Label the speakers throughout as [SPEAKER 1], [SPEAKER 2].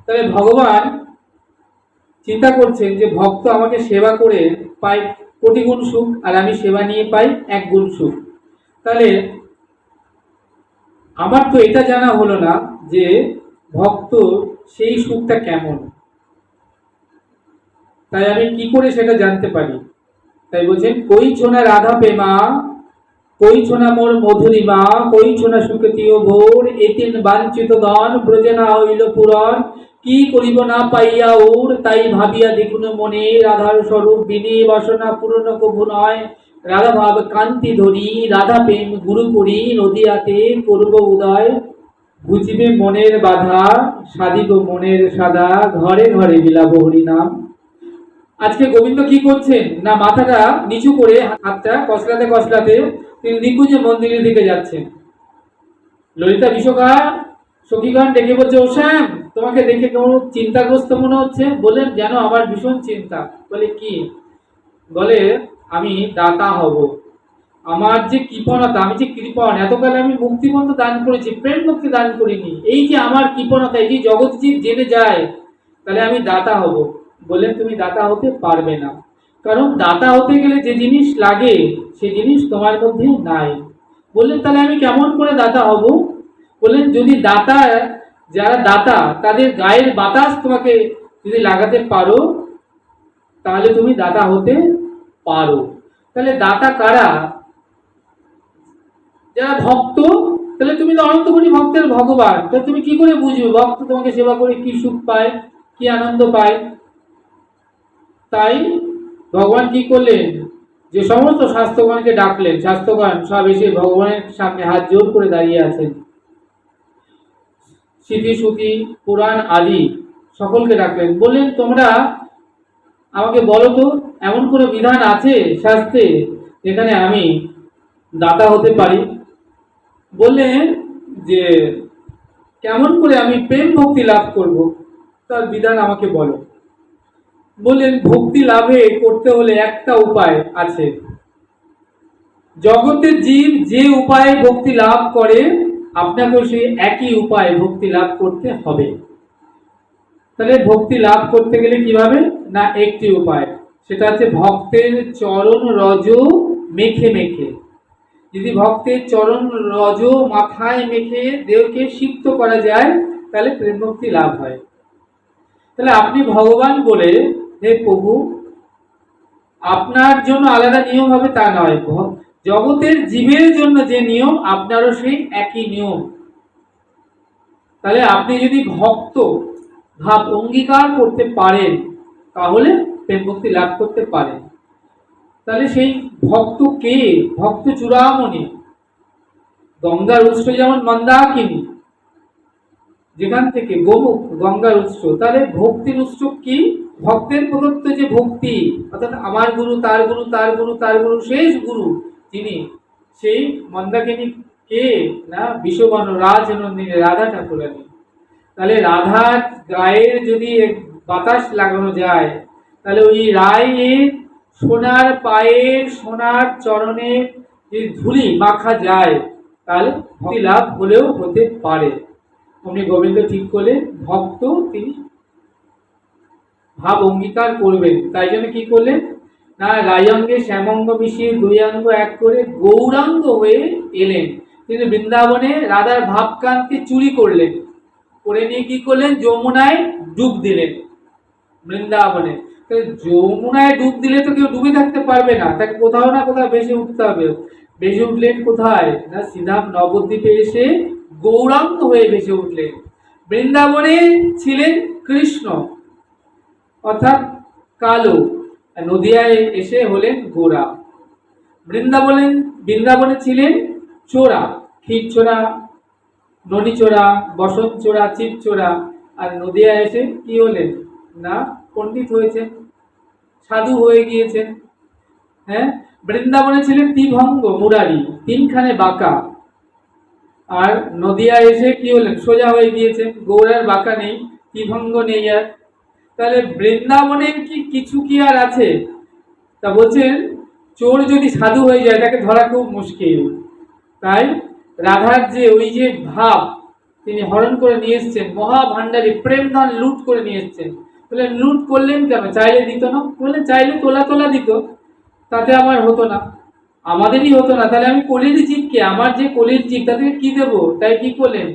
[SPEAKER 1] তাহলে ভগবান চিন্তা করছেন যে ভক্ত আমাকে সেবা করে পায় কোটি গুণ সুখ, আর আমি সেবা নিয়ে পাই এক গুণ সুখ। তাহলে আমার তো এটা জানা হলো না যে ভক্ত সেই সুখটা কেমন, তাই আমি কি করে সেটা জানতে পারি? তাই বলছেন, কই ছোনা রাধা প্রেমা, কই ছোনা মোর মধুরিমা, কই ছোনা সুখতীয় ভোর, এতিন বাঞ্ছিত দন ব্রজে না হইল পূরণ, কি করিব না পাইয়া ওর, তাই ভাবিয়া দেখুন মনে, রাধার স্বরূপ বিনে বাসনা পূরণ কভু নয়, রাধা ভাব কান্তি ধরি, রাধা প্রেম গুরু করি, নদিয়াতে করব উদয়, বুঝিবে মনের বাধা, সাধিব মনের সাদা, ঘরে ঘরে বিলাব হরিনাম। আজকে গোবিন্দ কি করছেন না, মাথাটা নিচু করে হাতটা কসলাতে কসলাতে তিনি নিকুঞ্জ মন্দিরের দিকে যাচ্ছেন। ললিতা বিশোকা সখীগণ ডেকে বলছে, ও শ্যাম, তোমাকে দেখে কেমন চিন্তাগ্রস্ত মনে হচ্ছে। বললেন, যেন আমার ভীষণ চিন্তা। বলে কি? বলে, আমি দাতা হব। আমার যে কৃপণতা, আমি যে কৃপণ, এতকাল আমি মুক্তিপন্থ দান করেছি, প্রেম মুক্তি দান করিনি। এই যে আমার কৃপণতা, এই যে জগৎ জীব জেনে যায়, তাহলে আমি দাতা হব। বললেন, তুমি দাতা হতে পারবে না, কারণ দাতা হতে গেলে যে জিনিস লাগে সে জিনিস তোমার মধ্যে নাই। বললেন, তাহলে আমি কেমন করে দাতা হব? বললেন, যদি দাতা, যারা দাতা তাদের গায়ের বাতাস তোমাকে যদি লাগাতে পারো, তাহলে তুমি দাতা হতে পারো। তাহলে দাতা কারা? যারা ভক্ত। তাহলে তুমি তো অনন্ত কোটি ভক্তের ভগবান, তাহলে তুমি কি করে বুঝবে ভক্ত তোমাকে সেবা করে কি সুখ পায়, কি আনন্দ পায়? তাই ভগবান কি করলেন, যে সমস্ত শাস্ত্রগণকে ডাকলেন, শাস্ত্রগণ সব এসে ভগবানের সামনে হাত জোর করে দাঁড়িয়ে আছেন। স্মৃতি শ্রুতি পুরাণ আদি সকলকে ডাকলেন, বললেন, তোমরা আমাকে বলো তো, এমন কোনো বিধান আছে শাস্ত্রে যেখানে আমি দাতা হতে পারি? বললেন যে কেমন করে আমি প্রেম ভক্তি লাভ করব, তার বিধান আমাকে বলো। বললেন, ভক্তি লাভে করতে হলে একটা উপায় আছে। জগতের জীব যে উপায়ে ভক্তি লাভ করে, আপনাকেও সেই একই উপায়ে ভক্তি লাভ করতে হবে। তাহলে ভক্তি লাভ করতে গেলে কিভাবে? না, একটি উপায়, সেটা হচ্ছে ভক্তের চরণ রজ মেখে মেখে। যদি ভক্তের চরণ রজ মাথায় মেখে দেহকে সিক্ত করা যায়, তাহলে প্রেম ভক্তি লাভ হয়। তাহলে আপনি ভগবান বলে, হে প্রভু, আপনার জন্য আলাদা নিয়ম হবে তা নয়, জগতের জীবের জন্য যে নিয়ম আপনারও সেই একই নিয়ম। তাহলে আপনি যদি ভক্ত ভাব অঙ্গীকার করতে পারেন, তাহলে প্রেম ভক্তি লাভ করতে পারেন। তাহলে সেই ভক্ত কে? ভক্ত চূড়ামণি, গঙ্গার উৎস যেমন মন্দাকিনী, যেখান থেকে গোমুখ গঙ্গার উৎস। তাহলে ভক্তির উৎস কি? ভক্তের প্রদত্ত যে ভক্তি, অর্থাৎ আমার গুরু, তার গুরু, তার গুরু, তার গুরু, শেষ গুরু যিনি, সেই মন্দাকিনী কে? না, বিশ্ববর্ণ রাজনন্দিনী, রাধা ঠাকুরানী। তাহলে রাধার গায়ের যদি বাতাস লাগানো যায়, তাহলে ওই রায়ের সোনার পায়ের, সোনার চরণে যদি ধুলি মাখা যায়, তাহলে ভক্তি লাভ হলেও হতে পারে। অমনি গোবিন্দ ঠিক করলে ভক্ত তিনি ভাব অঙ্গীকার করবেন। তাই জন্য কি করলেন না, রায়ঙ্গে শ্যামঙ্গ মিশিয়ে দুই অঙ্গ এক করে গৌরাঙ্গ হয়ে এলেন। তিনি বৃন্দাবনে রাধার ভাবকান্তি চুরি করলেন, করে নিয়ে কি করলেন, যমুনায় ডুব দিলেন। বৃন্দাবনে যমুনায় ডুব দিলে তো কেউ ডুবে থাকতে পারবে না, তাকে কোথাও না কোথাও ভেসে উঠতে হবে। ভেসে উঠলেন কোথায়? না, সিধা নবদ্বীপে এসে গৌরাঙ্গ হয়ে ভেসে উঠলেন। বৃন্দাবনে ছিলেন কৃষ্ণ, অর্থাৎ কালো, নদিয়ায় এসে হলেন গোরা। বৃন্দাবনে ছিলেন চোরা, ক্ষীর চোরা, ননী চোরা, বসন্ত চোরা, চিত চোরা। আর নদিয়া এসে কি হলেন না, পণ্ডিত হয়েছেন, সাধু হয়ে গিয়েছেন। হ্যাঁ, বৃন্দাবনে ছিলেন ত্রিভঙ্গ মুরারি, তিনখানে বাঁকা। আর নদিয়া এসে কি হলেন, সোজা হয়ে গিয়েছেন, গৌড়ার বাঁকা নেই, ত্রিভঙ্গ নেই আর। তাহলে বৃন্দাবনের কি কিছু কি আর আছে? তা বলছেন, চোর যদি সাধু হয়ে যায় তাকে ধরা খুব মুশকিল। তাই রাধার যে ওই যে ভাব, তিনি হরণ করে নিয়ে এসছেন, মহা ভান্ডারী প্রেম ধন লুট করে নিয়ে এসছেন। বলে লুট করলেন কেন? চাইলে দিত না? বলে চাইলে তোলা তোলা দিত, তাতে আমার হতো না, আমাদেরই হতো না, তাহলে আমি কলির জীবকে, আমার যে কলির জীব তাদেরকে কি দেবো? তাই কি করলেন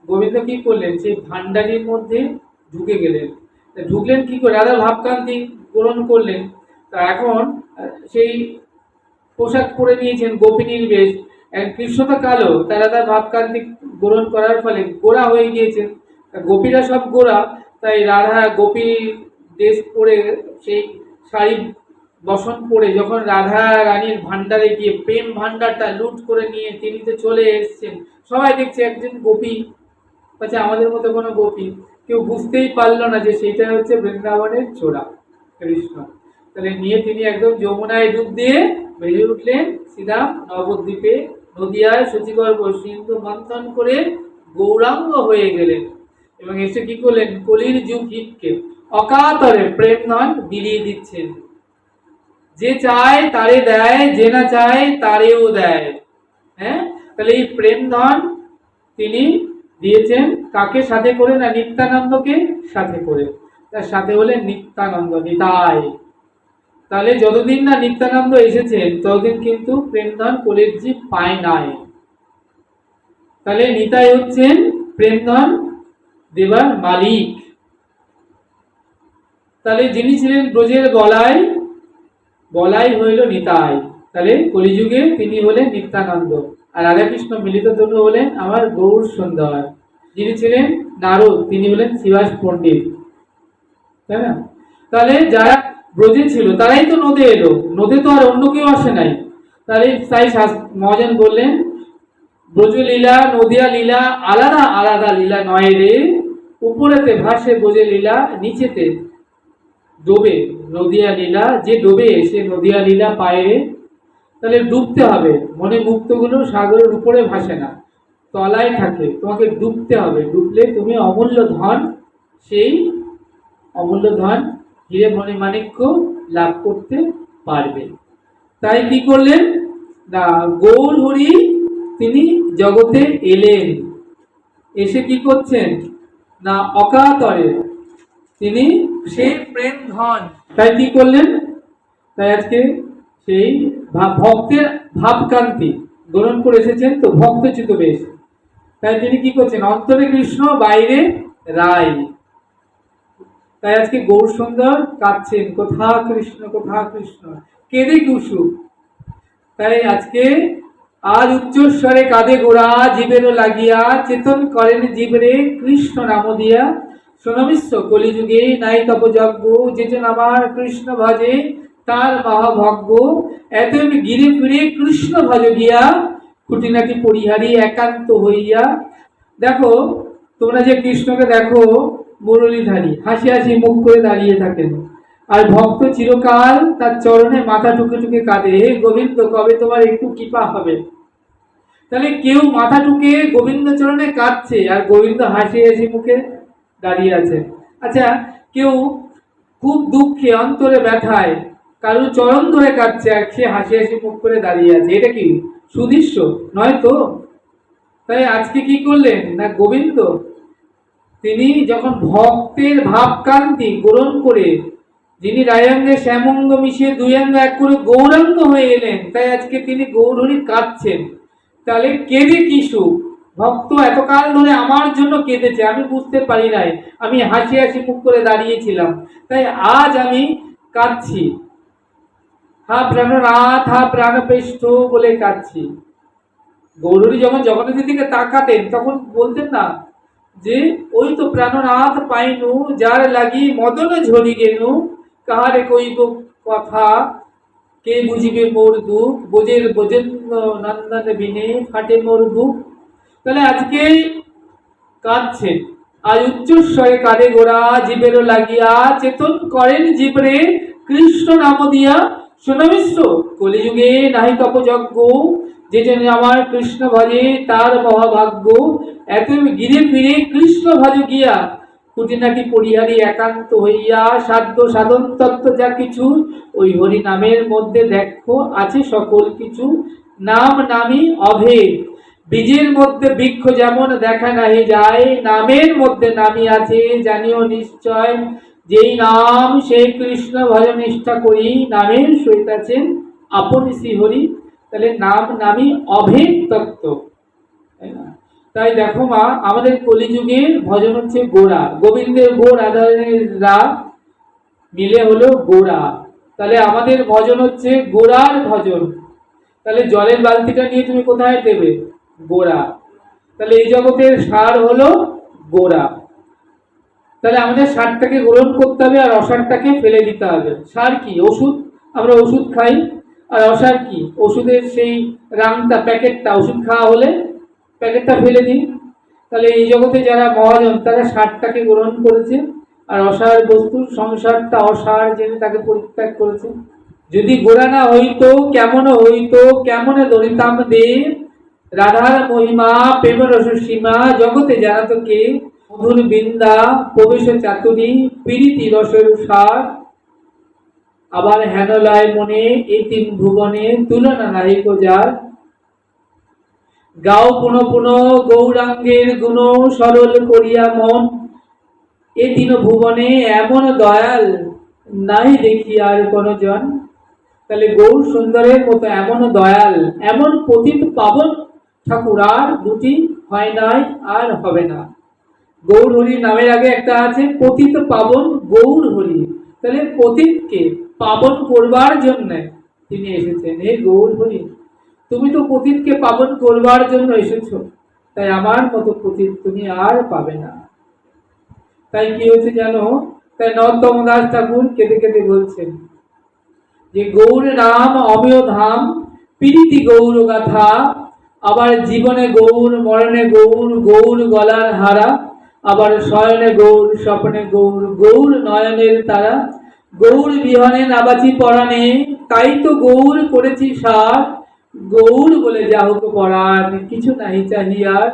[SPEAKER 1] গোবিন্দ, কি করলেন, সেই ভান্ডারির মধ্যে ঢুকে গেলেন। ঢুকলেন কি করে? রাধা ভাবকান্তি গ্রহণ করলেন। তা এখন সেই পোশাক পরে নিয়েছেন গোপিনীর বেশ, কৃষ্ণ তো কালো, তারা তার ভাবকান্তি গ্রহণ করার ফলে গোরা হয়ে গিয়েছেন। গোপীরা সব গোরা, তাই রাধা গোপী ড্রেস পরে সেই শাড়ি বসন পরে যখন রাধা রানীর ভান্ডারে গিয়ে প্রেম ভান্ডারটা লুট করে নিয়ে তিনি তো চলে এসছেন, সবাই দেখছে একজন গোপী, আচ্ছা আমাদের মতো কোনো গোপী, কেউ বুঝতেই পারলো না যে সেটা হচ্ছে বৃন্দাবনের চোরা কৃষ্ণ। তাহলে নিয়ে তিনি একদম যমুনায় ডুব দিয়ে বেরিয়ে উঠলেন সিধা নবদ্বীপে, নদিয়ায় শচীগর্ভ সিন্ধু মন্থন করে গৌরাঙ্গ হয়ে গেলেন এবং এসে কি করলেন? কলির যুগ হিতকে অকাতরে প্রেম নয় বিলিয়ে দিচ্ছেন। যে চায় তারে দেয়, যে না চায় তারেও দেয়। হ্যাঁ, তাহলে এই প্রেম ধন তিনি দিয়েছেন কাকে সাথে করে? না নিত্যানন্দকে সাথে করে। তার সাথে হলেন নিত্যানন্দ, নিতাই। তাহলে যতদিন না নিত্যানন্দ এসেছেন ততদিন কিন্তু প্রেমধন কলির জীব পায় নাই। তাহলে নিতাই হচ্ছেন প্রেমধন দেবার মালিক। তাহলে যিনি ছিলেন ব্রজের বলাই, বলাই হইল নিতাই। তাহলে কলিযুগে তিনি হলেন নিত্যানন্দ, আর রাধাকৃষ্ণ মিলিত ধন্য হলেন আমার গৌর সুন্দর। যিনি ছিলেন নারদ তিনি হলেন শিবাস পণ্ডিত, তাই না? তাহলে যারা ব্রজে ছিল তারাই তো নদে এলো, নদে তো আর অন্য কেউ আসে নাই। তাহলে তাই মহাজন বললেন ব্রজলীলা নদিয়া লীলা আলাদা আলাদা লীলা নয় রে, উপরেতে ভাসে ব্রজে লীলা, নিচেতে ডোবে নদিয়া লীলা, যে ডোবে সে নদিয়া লীলা পায় রে। তাহলে ডুবতে হবে, মনে মুক্তগুলো সাগরের উপরে ভাসে না, তলায় থাকে, তোমাকে ডুবতে হবে, ডুবলে তুমি অমূল্য ধন, সেই অমূল্য ধন হিরে মণি মাণিক্য লাভ করতে পারবে। তাই কি করলেন? না গৌর হরি তিনি জগতে এলেন, এসে কি করছেন? না অকাতরে তিনি সেই প্রেম ধন, তাই কি করলেন? তাই আজকে সেই ভক্তের ভাবকান্তি গ্রহণ করে এসেছেন তো ভক্তচ্যুত বেশ। তাই তিনি কি করছেন? অন্তরে কৃষ্ণ বাইরে রাই। তাই আজকে গৌর সুন্দর কাঁদছেন, কোথা কৃষ্ণ কোথা কৃষ্ণ, কেঁদে টুসু। তাই আজকে আজ উচ্চস্বরে কাঁদে গোরা জীবেরও লাগিয়া, চেতন করেন জীবরে কৃষ্ণ নাম দিয়া। শোনমিশ্র কলিযুগে নাই তপযজ্ঞ, যেজন আমার কৃষ্ণ ভজে তার মহাভাগ্য। এত গিরে ফিরে কৃষ্ণ ভজ গিয়া, খুঁটিনাটি পরিহারি একান্ত হইয়া। দেখো তোমরা যে কৃষ্ণকে দেখো মুরলীধারী, হাসি হাসি মুখ করে দাঁড়িয়ে থাকেন, আর ভক্ত চিরকাল তার চরণে মাথা টুকে টুকে কাঁদে, হে গোবিন্দ কবে তোমার একটু কৃপা হবে। তাহলে কেউ মাথা টুকে গোবিন্দ চরণে কাঁদছে আর গোবিন্দ হাসি হাসি মুখে দাঁড়িয়ে আছে। আচ্ছা কেউ খুব দুঃখে অন্তরে ব্যথায় কারুর চরণ ধরে কাঁদছে আর সে হাসি হাসি মুখ করে দাঁড়িয়ে আছে, এটা কি সুদৃশ্য নয় তো? তাই আজকে কি করলেন? না গোবিন্দ তিনি যখন ভক্তের ভাবকান্তি গ্রহণ করে, যিনি রায়াঙ্গে শ্যামঙ্গ মিশিয়ে দুই অঙ্গ এক করে গৌরাঙ্গ হয়ে এলেন, তাই আজকে তিনি গৌরহরি কাঁদছেন। তাহলে কেঁদে কি সুখ? ভক্ত এতকাল ধরে আমার জন্য কেঁদেছে, আমি বুঝতে পারি নাই, আমি হাসি হাসি মুখ করে দাঁড়িয়েছিলাম, তাই আজ আমি কাঁদছি। হা প্রাণনাথ হা প্রাণপেষ্ঠ বলে কাঁদছি। গৌরহরি যখন জগন্নাথের দিকে তাকাতেন তখন বলতেন না যে ওই তো প্রাণনাথ পাইনু, যার লাগি মদন ঝরি গেনু, কাহারে কইব কথা, কে বুঝিবে মোর দুঃখ, বোঝের বোজেন্দ্র নন্দন বিনে ফাটে মোর বুক। তাহলে আজকে কাঁদছেন, আজ উচ্চস্বরে কাঁদে গোরা জীবেরও লাগিয়া, চেতন করেন জীবরে কৃষ্ণ নাম দিয়া। শোনমিশ্র কলিযুগে নাহি তপযজ্ঞ, যে জন আমার কৃষ্ণ ভজে তার মহাভাগ্য। এত গিরে ফিরে কৃষ্ণ ভজ গিয়া, খুঁটিনাটি পরিহারি একান্ত হইয়া। সাধ্য সাধন তত্ত্ব যা কিছু, ওই হরি নামের মধ্যে দেখো আছে সকল কিছু। নাম নামি অভেদ, বীজের মধ্যে বৃক্ষ যেমন দেখা নাহি যায়, নামের মধ্যে নামি আছে জানিও নিশ্চয়, যেই নাম সেই কৃষ্ণ ভজ নিষ্ঠা করি, নামের সহিত আছেন আপন শ্রীহরি। তাহলে নাম নামই অভেদ তত্ত্ব, তাই না? তাই দেখো মা, আমাদের কলিযুগের ভজন হচ্ছে গোরা, গোবিন্দের গো রাধারানীর রা মিলে হলো গোরা। তাহলে আমাদের ভজন হচ্ছে গোরার ভজন। তাহলে জলের বালতিটা নিয়ে তুমি কোথায় দেবে? গোরা। তাহলে এই জগতের সার হলো গোরা। তাহলে আমাদের সারটাকে গ্রহণ করতে হবে আর অসারটাকে ফেলে দিতে হবে। সার কি? ওষুধ। আমরা ওষুধ খাই। আর অসার কি? ওষুধের সেই রাংটা, প্যাকেটটা, ওষুধ খাওয়া হলে প্যাকেটটা ফেলে দিই। তাহলে এই জগতে যারা মহাজন তারা সারটাকে গ্রহণ করেছে আর অসার বস্তু সংসারটা অসার জেনে তাকে পরিত্যাগ করেছে। যদি গোরা না হইতো কেমন হইতো, কেমন ধরিতাম দে, রাধার মহিমা প্রেম রস সীমা জগতে জানাত কে, মধুর বৃন্দা প্রবেশ চাতুরী পীড়িতি রসের সার, আবার হেনলয় মনে এই তিন ভুবনে তুলনা নাহিক যার, গাও পুন পুন গৌরাঙ্গের গুণ সরল করিয়া মন, এ তিন ভুবনে এমন দয়াল নাই দেখি আর কোন জন। তাহলে গৌর সুন্দরের মতো এমন দয়াল, এমন পতিত পাবন ঠাকুর আর দুটি হয় নাই আর হবে না। গৌর হরি নামের আগে একটা আছে পতিত পাবন গৌর হরি। তাহলে পতিতকে পাবন করবার জন্য তিনি এসেছেন। হে গৌর হরি, তুমি তো পতিতকে পাবন করবার জন্য এসেছো, তাই আমার মতো পতিত তুমি আর পাবে না। তাই কি হয়েছে জানো? তাই নরোত্তম দাস ঠাকুর কেঁদে কেঁদে বলছেন যে গৌর নাম অমেয় ধাম, পীড়িতি গৌর গাথা, আবার জীবনে গৌর, মরণে গৌর, গৌর গলার হারা, আবার শয়নে গৌর, স্বপ্নে গৌর, গৌর নয়নের তারা, গৌর বিহনে নাবাচি পরাণে, তাই তো গৌর করেছি সার, গৌর বলে যাহুক পরাণ, কিছু নাহি চাহিয়ার,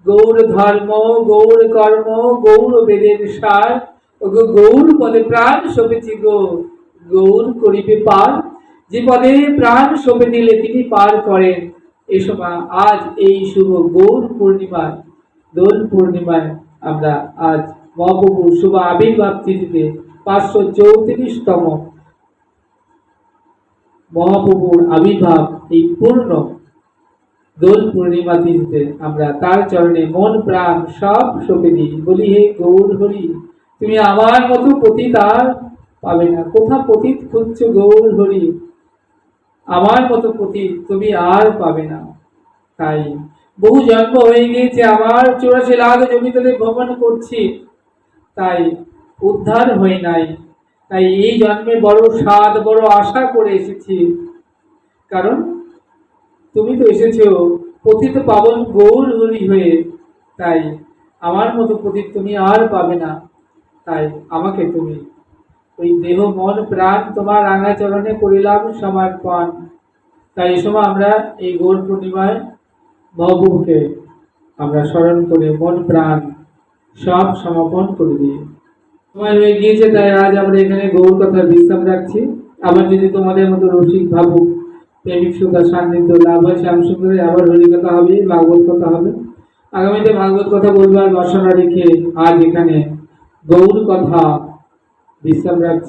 [SPEAKER 1] গৌর ধর্ম, গৌর কর্ম, গৌর বেদের সার, ওগো গৌর পদে প্রাণ সপেছি গো, গৌর করিবে পার, যে পদে প্রাণ সঁপে দিলে তিনি পার করেন। এই সময় আজ এই শুভ গৌর পূর্ণিমায়, দোল পূর্ণিমায় আমরা আজ মহাপ্রভুর শুভ আবির্ভাব তিথিতে 534তম মহাপ্রভুর আবির্ভাব এই পূর্ণ দোল পূর্ণিমা তিথিতে আমরা তার চরণে মন প্রাণ সব সঁপে দিই, বলি হে গৌর হরি, তুমি আমার মতো পতিত আর পাবে না। কোথা পতিত খুঁজছো গৌর হরি? আমার মতো পতিত তুমি আর পাবে না। তাই বহু জন্ম হয়ে গিয়েছে আমার, 84 লাখ জমিতে ভ্রমণ করছি, তাই উদ্ধার হয়ে নাই। তাই এই জন্মে বড় স্বাদ, বড় আশা করে এসেছি, কারণ তুমি তো এসেছো পতিত পাবন গৌর হরি হয়ে। তাই আমার মতো পতিত তুমি আর পাবে না। তাই আমাকে তুমি ওই দেহ মন প্রাণ তোমার রাঙা চরণে করিলাম সমর্পণ। তাই এই সময় আমরা এই গৌর পূর্ণিমায় মহাপ্রভুকে আমরা স্মরণ করে মন প্রাণ সব সমর্পণ করে দিই। সময় হয়ে গিয়েছে, তাই আজ আমরা এখানে গৌর কথার বিশ্রাম রাখছি। আবার যদি তোমাদের মতো রসিক ভাবুক প্রেমিক সুতা সান্নিধ্য লাভ হয় শ্যাম সুন্দরে, আবার হরিকথা হবে, ভাগবত কথা হবে। আগামীতে ভাগবত কথা বলবার বাসনা রেখে আজ এখানে গৌর কথা বিশ্রাম রাখছি।